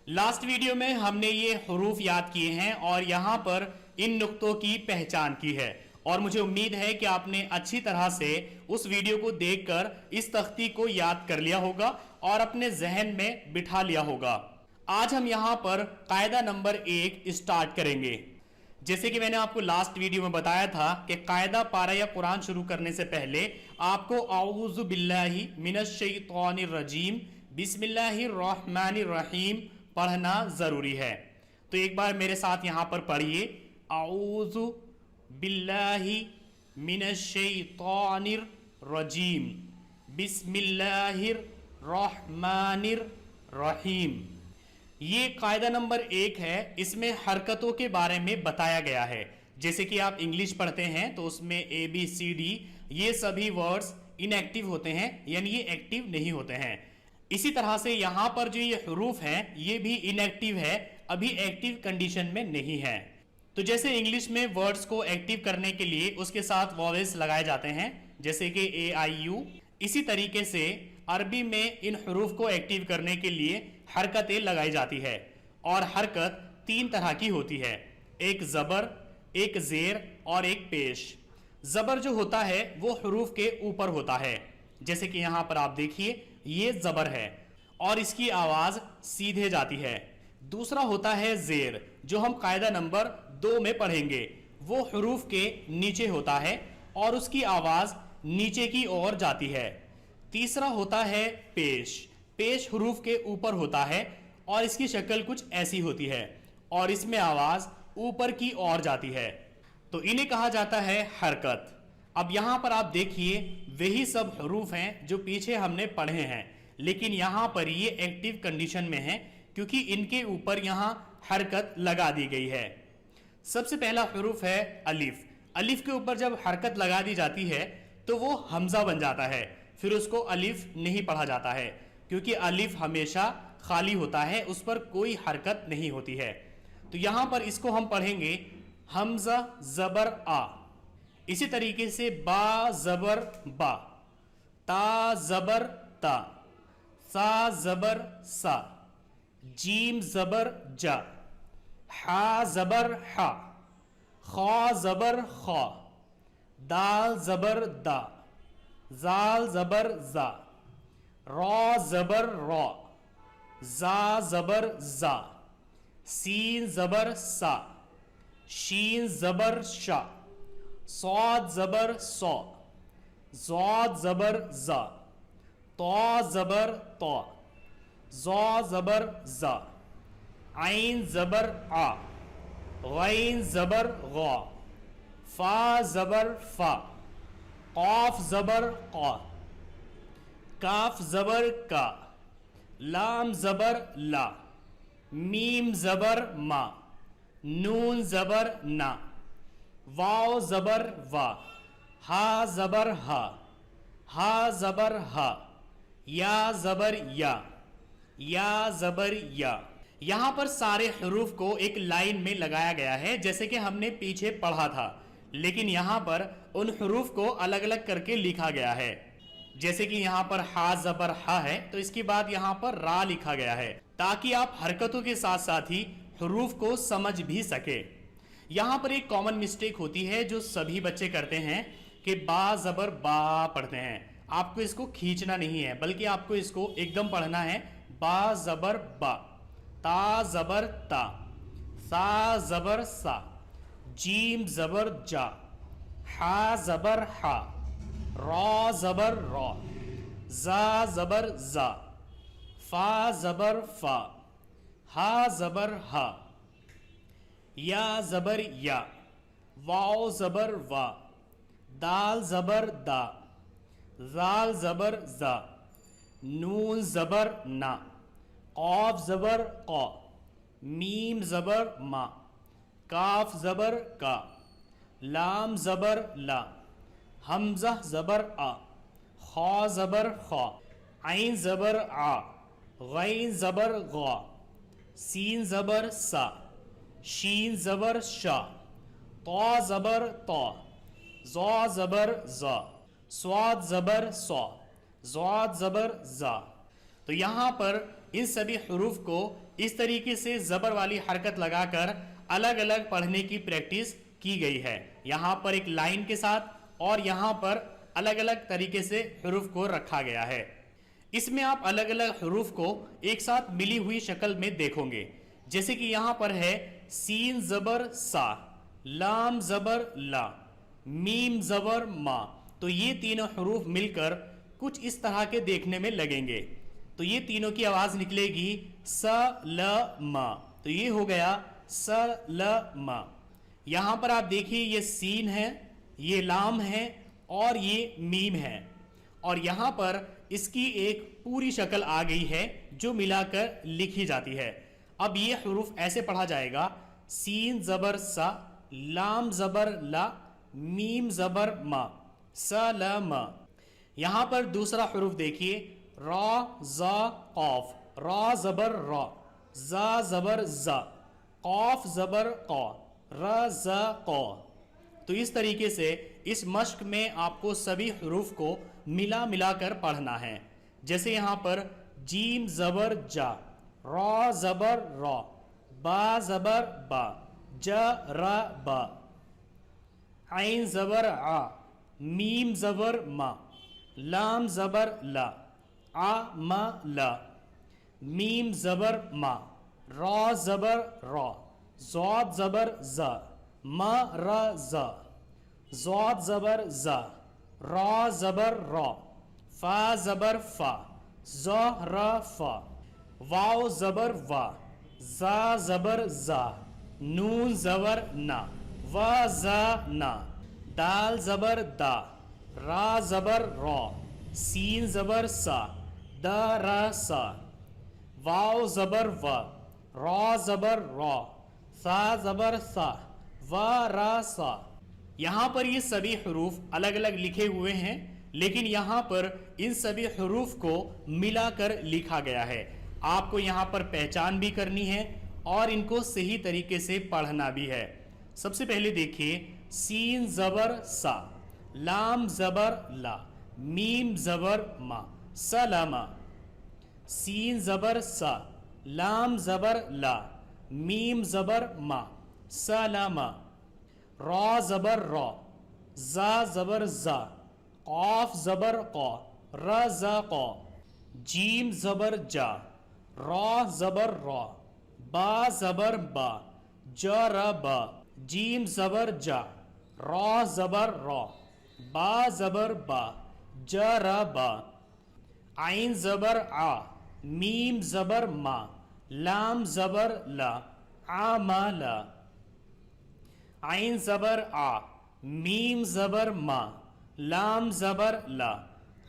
Last video میں ہم نے یہ حروف یاد کیے ہیں اور یہاں پر ان نقطوں کی پہچان کی ہے، اور مجھے امید ہے کہ آپ نے اچھی طرح سے اس ویڈیو کو دیکھ کر اس تختی کو یاد کر لیا ہوگا اور اپنے ذہن میں بٹھا لیا ہوگا۔ آج ہم یہاں پر قاعدہ نمبر 1 اسٹارٹ کریں گے۔ جیسے کہ میں نے آپ کو لاسٹ ویڈیو میں بتایا تھا کہ قاعدہ پارہ یا قرآن شروع کرنے سے پہلے آپ کو اعوذ باللہ من الشیطان الرجیم بسم اللہ الرحمن الرحیم پڑھنا ضروری ہے۔ تو ایک بار میرے ساتھ یہاں پر پڑھیے، اعوذ باللہ من الشیطان الرجیم بسم اللہ الرحمن الرحیم۔ یہ قاعدہ نمبر 1 ہے، اس میں حرکتوں کے بارے میں بتایا گیا ہے۔ جیسے کہ آپ انگلش پڑھتے ہیں تو اس میں اے بی سی ڈی یہ سبھی ورڈز ان ایکٹیو ہوتے ہیں، یعنی یہ ایکٹیو نہیں ہوتے ہیں۔ اسی طرح سے یہاں پر جو یہ حروف ہیں یہ بھی ان ایکٹیو ہے، ابھی ایکٹیو کنڈیشن میں نہیں ہے۔ تو جیسے انگلش میں ورڈز کو ایکٹیو کرنے کے لیے اس کے ساتھ واویلز لگائے جاتے ہیں، جیسے کہ اے آئی یو، اسی طریقے سے عربی میں ان حروف کو ایکٹیو کرنے کے لیے حرکتیں لگائی جاتی ہے، اور حرکت 3 طرح کی ہوتی ہے، ایک زبر، ایک زیر اور ایک پیش۔ زبر جو ہوتا ہے وہ حروف کے اوپر ہوتا ہے، جیسے کہ یہاں پر آپ دیکھیے یہ زبر ہے اور اس کی آواز سیدھے جاتی ہے۔ دوسرا ہوتا ہے زیر، جو ہم قاعدہ نمبر 2 میں پڑھیں گے، وہ حروف کے نیچے ہوتا ہے اور اس کی آواز نیچے کی اور جاتی ہے۔ تیسرا ہوتا ہے پیش، پیش حروف کے اوپر ہوتا ہے اور اس کی شکل کچھ ایسی ہوتی ہے اور اس میں آواز اوپر کی اور جاتی ہے، تو انہیں کہا جاتا ہے حرکت۔ اب یہاں پر آپ دیکھیے وہی سب حروف ہیں جو پیچھے ہم نے پڑھے ہیں، لیکن یہاں پر یہ ایکٹیو کنڈیشن میں ہیں کیونکہ ان کے اوپر یہاں حرکت لگا دی گئی ہے۔ سب سے پہلا حروف ہے الف۔ الف کے اوپر جب حرکت لگا دی جاتی ہے تو وہ حمزہ بن جاتا ہے، پھر اس کو الف نہیں پڑھا جاتا ہے کیونکہ الف ہمیشہ خالی ہوتا ہے، اس پر کوئی حرکت نہیں ہوتی ہے۔ تو یہاں پر اس کو ہم پڑھیں گے حمزہ زبر آ، اسی طریقے سے با زبر با، تا زبر تا، سا زبر سا، جیم زبر جا، حا زبر حا، خا زبر خا، دال زبر دا، زال زبر زا، را زبر را، زا زبر زا، سین زبر سا، شین زبر شا، صاد زبر سا، زاد زبر زا، طا زبر طا، زا زبر زا، عین زبر آ، غین زبر غا، فا زبر فا، قاف زبر قا، کاف زبر کا، لام زبر لا، میم زبر ما، نون زبر نا، واو زبر وا، ہا زبر ہا، ہا زبر ہا، یا زبر یا زبر یا۔ یہاں پر سارے حروف کو ایک لائن میں لگایا گیا ہے جیسے کہ ہم نے پیچھے پڑھا تھا، لیکن یہاں پر ان حروف کو الگ الگ کر کے لکھا گیا ہے۔ جیسے کہ یہاں پر ہا زبر ہا ہے تو اس کے بعد یہاں پر را لکھا گیا ہے تاکہ آپ حرکتوں کے ساتھ ساتھ ہی حروف کو سمجھ بھی سکے۔ یہاں پر ایک کامن مسٹیک ہوتی ہے جو سبھی بچے کرتے ہیں کہ با زبر با پڑھتے ہیں۔ آپ کو اس کو کھینچنا نہیں ہے بلکہ آپ کو اس کو ایک دم پڑھنا ہے، با زبر با، تا زبر تا، سا زبر سا، جیم زبر جا، حا زبر ہا، را زبر را، زا زبر زا، فا زبر فا، ہا زبر ہا، یا زبر یا، واو زبر وا، دال زبر دا، زال زبر زا، نون زبر نا، قاف زبر قا، میم زبر ما، کاف زبر کا، لام زبر لا، حمزہ زبر آ، خا زبر خا، عین زبر آ، غین زبر غا، سین زبر سا، شین زبر شا، طا زبر طا، زا زبر زا، صاد زبر سا، زاد زبر زا۔ تو یہاں پر इन सभी हरूफ को इस तरीके से ज़बर वाली हरकत लगाकर अलग अलग पढ़ने की प्रैक्टिस की गई है। यहाँ पर एक लाइन के साथ और यहाँ पर अलग अलग तरीके से हरूफ को रखा गया है। इसमें आप अलग अलग हरूफ को एक साथ मिली हुई शक्ल में देखोगे। जैसे कि यहाँ पर है सीन ज़बर सा, लाम ज़बर ला, मीम ज़बर मा। तो ये तीनों हरूफ मिलकर कुछ इस तरह के देखने में लगेंगे। तो ये तीनों की आवाज़ निकलेगी स ल म। तो ये हो गया स ल म। यहाँ पर आप देखिए ये सीन है, ये लाम है और ये मीम है, और यहाँ पर इसकी एक पूरी शक्ल आ गई है जो मिलाकर लिखी जाती है। अब ये हरूफ ऐसे पढ़ा जाएगा सीन ज़बर सा, लाम ज़बर ला, मीम ज़बर मा, स ल म। यहाँ पर दूसरा हरूफ देखिए रा ज़ा क़ाफ, रा ज़बर रा, ज़ा ज़बर ज़ा, क़ाफ ज़बर क़ा, र ज़ क़ा। तो इस तरीके से इस मश्क में आपको सभी हरूफ को मिला कर पढ़ना है। जैसे यहाँ पर जीम ज़बर जा, रा ज़बर रा, बा ज़बर बा, ज र बा, आइन ज़बर आ, मीम ज़बर मा, लाम ज़बर ला, आ म ला, मीम ज़बर मा, रा ज़बर रा, ज़ाद ज़बर ज़ा, म र ज़ा, ज़ाद ज़बर ज़ा, रा ज़बर रा, फा ज़बर फा, ज़ र फा, वाव ज़बर वा, ज़ा ज़बर ज़ा, नून ज़बर ना, व ज़ा ना, दाल ज़बर दा, रा ज़बर रा, सीन ज़बर सा, द र सा, वाव ज़बर व, रा ज़बर रा, सा ज़बर सा, व र सा। यहाँ पर ये सभी हरूफ अलग अलग लिखे हुए हैं, लेकिन यहाँ पर इन सभी हरूफ को मिलाकर लिखा गया है। आपको यहाँ पर पहचान भी करनी है और इनको सही तरीके से पढ़ना भी है। सबसे पहले देखिए सीन ज़बर सा, लाम ज़बर ला, मीम ज़बर मा, सलामा। सीन ज़बर सा, लाम ज़बर ला, मीम ज़बर मा, सलामा। रा ज़बर रा, ज़ा ज़बर ज़ा, क़ाफ ज़बर क़ा, र ज़ा क़ा। जीम ज़बर जा, रा ज़बर रा, बा ज़बर बा, ज र बा। जीम ज़बर जा, रा ज़बर रा, बा ज़बर बा, ज र बा। आइन ज़बर आ, मीम ज़बर मा, लाम ज़बर ला, आ मा ला। आइन ज़बर आ, मीम ज़बर मा, लाम ज़बर ला,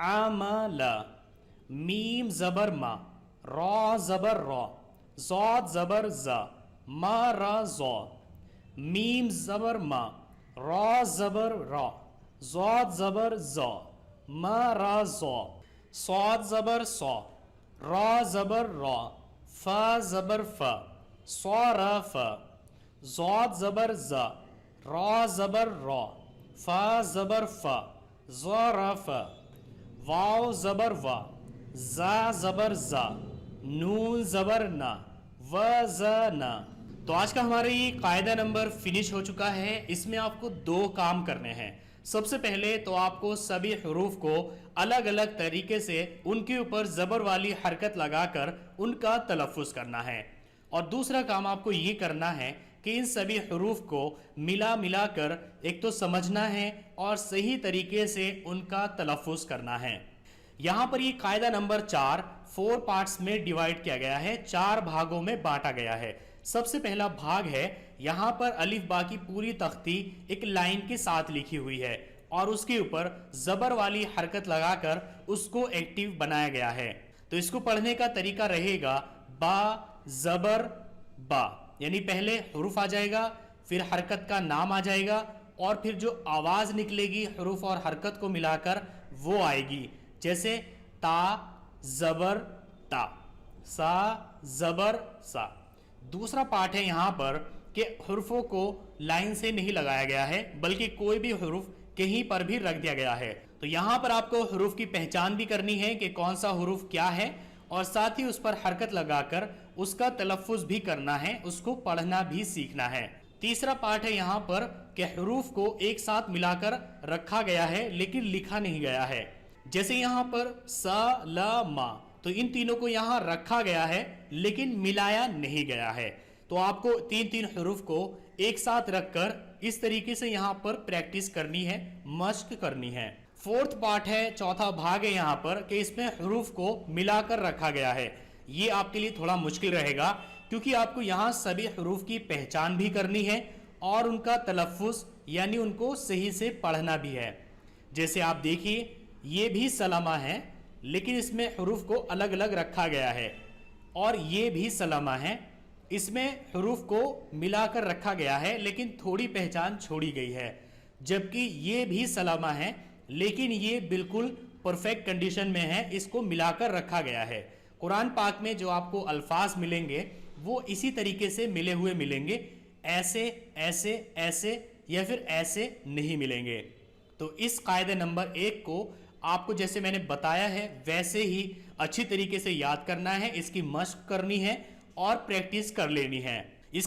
आ मा ला। मीम ज़बर मा, रा ज़बर रा, ज़ाद ज़बर ज़ा, मा रा ज़ा। मीम ज़बर मा, रा ज़बर रा, ज़ाद ज़बर ज़ा, मा रा ज़ा। साद ज़बर सा, रा ज़बर रा, फा ज़बर फा, सा रा फा। ज़ाद ज़बर ज़ा, रा ज़बर रा, फा ज़बर फा, ज़ा रा फा। वाव ज़बर वा, ज़ा ज़बर ज़ा, नून ज़बर ना, व ज़ ना। तो आज का हमारा ये कायदा नंबर फिनिश हो चुका है। इसमें आपको दो काम करने हैं। सबसे पहले तो आपको सभी हरूफ को अलग अलग तरीके से उनके ऊपर ज़बर वाली हरकत लगाकर उनका तलफ़ुज़ करना है, और दूसरा काम आपको ये करना है कि इन सभी हरूफ को मिला कर एक तो समझना है और सही तरीके से उनका तलफ़ुज़ करना है। यहाँ पर ये कायदा नंबर 4 पार्ट्स में डिवाइड किया गया है, 4 भागों में बांटा गया है। सबसे पहला भाग है, यहाँ पर अलिफ बा की पूरी तख्ती एक लाइन के साथ लिखी हुई है और उसके ऊपर ज़बर वाली हरकत लगाकर उसको एक्टिव बनाया गया है। तो इसको पढ़ने का तरीका रहेगा बा ज़बर बा, यानी पहले हुरूफ आ जाएगा, फिर हरकत का नाम आ जाएगा और फिर जो आवाज़ निकलेगी हुरूफ और हरकत को मिलाकर वो आएगी। जैसे ता ज़बर ता, सा ज़बर सा। दूसरा पार्ट है यहाँ पर कि हुरूफों को लाइन से नहीं लगाया गया है, बल्कि कोई भी हुरूफ कहीं पर भी रख दिया गया है। तो यहाँ पर आपको हुरूफ की पहचान भी करनी है कि कौन सा हुरूफ क्या है, और साथ ही उस पर हरकत लगाकर उसका तलफ्फुज भी करना है, उसको पढ़ना भी सीखना है। तीसरा पार्ट है यहाँ पर कि हरूफ को एक साथ मिलाकर रखा गया है लेकिन लिखा नहीं गया है। जैसे यहाँ पर सा, ला, मा, तो इन तीनों को यहाँ रखा गया है लेकिन मिलाया नहीं गया है। तो आपको तीन तीन हरूफ को एक साथ रखकर इस तरीके से यहाँ पर प्रैक्टिस करनी है, मश्क करनी है। फोर्थ पार्ट है, चौथा भाग है यहाँ पर कि इसमें हरूफ को मिलाकर रखा गया है। ये आपके लिए थोड़ा मुश्किल रहेगा क्योंकि आपको यहाँ सभी हरूफ की पहचान भी करनी है और उनका तलफ्फुज यानी उनको सही से पढ़ना भी है। जैसे आप देखिए, ये भी सलामा है लेकिन इसमें हरूफ को अलग अलग रखा गया है, और ये भी सलामा है, इसमें हरूफ को मिलाकर रखा गया है लेकिन थोड़ी पहचान छोड़ी गई है। जबकि ये भी सलामा है लेकिन ये बिल्कुल परफेक्ट कंडीशन में है, इसको मिलाकर रखा गया है। कुरान पाक में जो आपको अल्फाज मिलेंगे वो इसी तरीके से मिले हुए मिलेंगे, ऐसे ऐसे ऐसे या फिर ऐसे नहीं मिलेंगे। तो इस कायदे नंबर 1 को आपको जैसे मैंने बताया है वैसे ही अच्छी तरीके से याद करना है, इसकी मश्क करनी है और प्रैक्टिस कर लेनी है। इस